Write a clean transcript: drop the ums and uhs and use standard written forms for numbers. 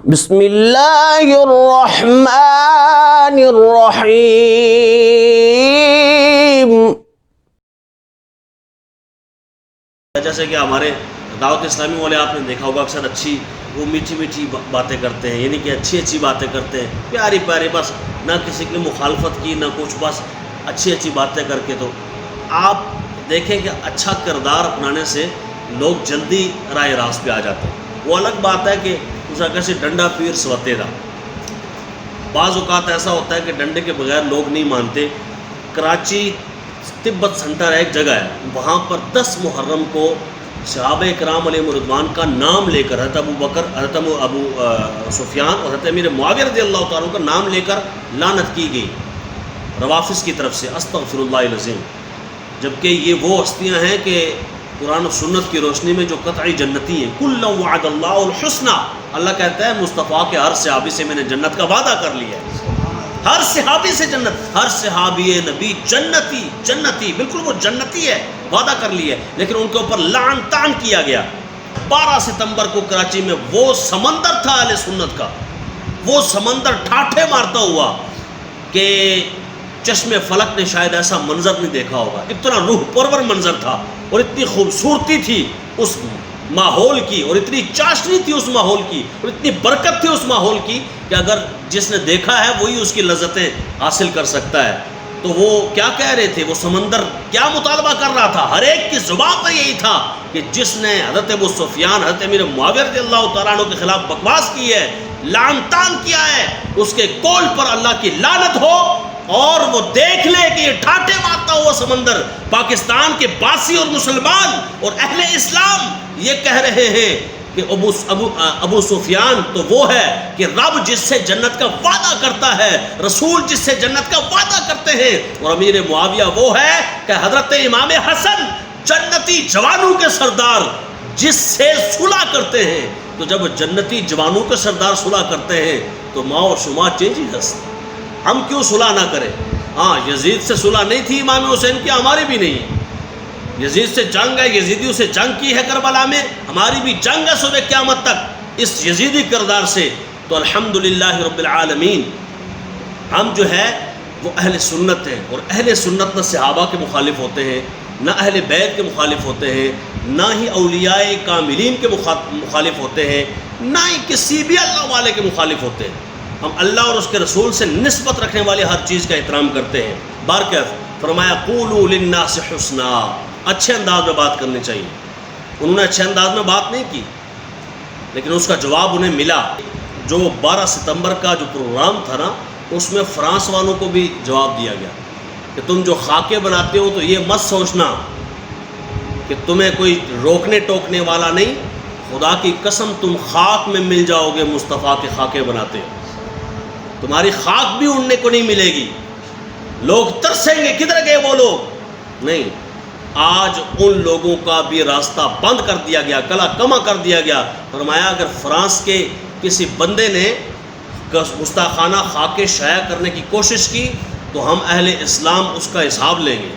بسم اللہ الرحمن الرحیم. جیسے کہ ہمارے دعوت اسلامی والے آپ نے دیکھا ہوگا اکثر اچھی وہ میٹھی میٹھی باتیں کرتے ہیں، یعنی کہ اچھی اچھی باتیں کرتے ہیں، پیاری پیاری، بس نہ کسی کی مخالفت کی نہ کچھ، بس اچھی اچھی باتیں کر کے. تو آپ دیکھیں کہ اچھا کردار اپنانے سے لوگ جلدی راہ راست پہ آ جاتے ہیں. وہ الگ بات ہے کہ اس کیسے ڈنڈا پیر سوتے دا. بعض اوقات ایسا ہوتا ہے کہ ڈنڈے کے بغیر لوگ نہیں مانتے. کراچی تبت سنٹر ایک جگہ ہے، وہاں پر 10 محرم کو صحابہ کرام علیہ رضوان کا نام لے کر حضرت ابو بکر، حضرت ابو سفیان اور حضرت امیر معاویہ رضی اللہ تعالیٰ کا نام لے کر لعنت کی گئی روافظ کی طرف سے، استغفر اللہ العظیم. جبکہ یہ وہ ہستیاں ہیں کہ قرآن و سنت کی روشنی میں جو قطعی جنتی ہیں. کل وعد اللہ الحسنى، اللہ کہتا ہے مصطفیٰ کے ہر صحابی سے میں نے جنت کا وعدہ کر لیا ہے. ہر صحابی سے جنت، ہر صحابی نبی جنتی، جنتی بالکل وہ جنتی ہے، وعدہ کر لیا ہے. لیکن ان کے اوپر لعن طعن کیا گیا. 12 ستمبر کو کراچی میں وہ سمندر تھا اہل سنت کا، وہ سمندر ٹھاٹھے مارتا ہوا کہ چشم فلک نے شاید ایسا منظر نہیں دیکھا ہوگا. اتنا روح پرور منظر تھا اور اتنی خوبصورتی تھی اس ماحول کی، اور اتنی چاشنی تھی اس ماحول کی، اور اتنی برکت تھی اس ماحول کی کہ اگر جس نے دیکھا ہے وہی اس کی لذتیں حاصل کر سکتا ہے. تو وہ کیا کہہ رہے تھے، وہ سمندر کیا مطالبہ کر رہا تھا؟ ہر ایک کی زبان پر یہی تھا کہ جس نے حضرت ابو سفیان، حضرت امیر معاویہ رضی اللہ تعالیٰ عنہ کے خلاف بکواس کی ہے، لعن طعن کیا ہے، اس کے قول پر اللہ کی لعنت ہو. اور وہ دیکھ لے کہ یہ ٹھاٹھے مارتا ہوا سمندر پاکستان کے باسی اور مسلمان اور اہل اسلام یہ کہہ رہے ہیں کہ ابو سفیان تو وہ ہے کہ رب جس سے جنت کا وعدہ کرتا ہے، رسول جس سے جنت کا وعدہ کرتے ہیں، اور امیر معاویہ وہ ہے کہ حضرت امام حسن جنتی جوانوں کے سردار جس سے صلح کرتے ہیں. تو جب جنتی جوانوں کے سردار صلح کرتے ہیں تو ماں اور شما چینجی ہست، ہم کیوں صلح نہ کریں؟ ہاں یزید سے صلح نہیں تھی امام حسین کی، ہماری بھی نہیں ہے. یزید سے جنگ ہے، یزیدیوں سے جنگ کی ہے کربلا میں، ہماری بھی جنگ ہے صبح قیامت تک اس یزیدی کردار سے. تو الحمدللہ رب العالمین ہم جو ہے وہ اہل سنت ہیں، اور اہل سنت نہ صحابہ کے مخالف ہوتے ہیں، نہ اہل بیت کے مخالف ہوتے ہیں، نہ ہی اولیاء کاملین کے مخالف ہوتے ہیں، نہ ہی کسی بھی اللہ والے کے مخالف ہوتے ہیں. ہم اللہ اور اس کے رسول سے نسبت رکھنے والے ہر چیز کا احترام کرتے ہیں. بارکیف فرمایا قولوا للناس حسنا، اچھے انداز میں بات کرنی چاہیے. انہوں نے اچھے انداز میں بات نہیں کی، لیکن اس کا جواب انہیں ملا. جو 12 ستمبر کا جو پروگرام تھا نا، اس میں فرانس والوں کو بھی جواب دیا گیا کہ تم جو خاکے بناتے ہو تو یہ مت سوچنا کہ تمہیں کوئی روکنے ٹوکنے والا نہیں، خدا کی قسم تم خاک میں مل جاؤ گے مصطفیٰ کے خاکے بناتے ہو. تمہاری خاک بھی اڑنے کو نہیں ملے گی. لوگ ترسیں گے کدھر گئے وہ لوگ. نہیں، آج ان لوگوں کا بھی راستہ بند کر دیا گیا، کلا کما کر دیا گیا. فرمایا اگر فرانس کے کسی بندے نے گستاخانہ خاکے شائع کرنے کی کوشش کی تو ہم اہل اسلام اس کا حساب لیں گے.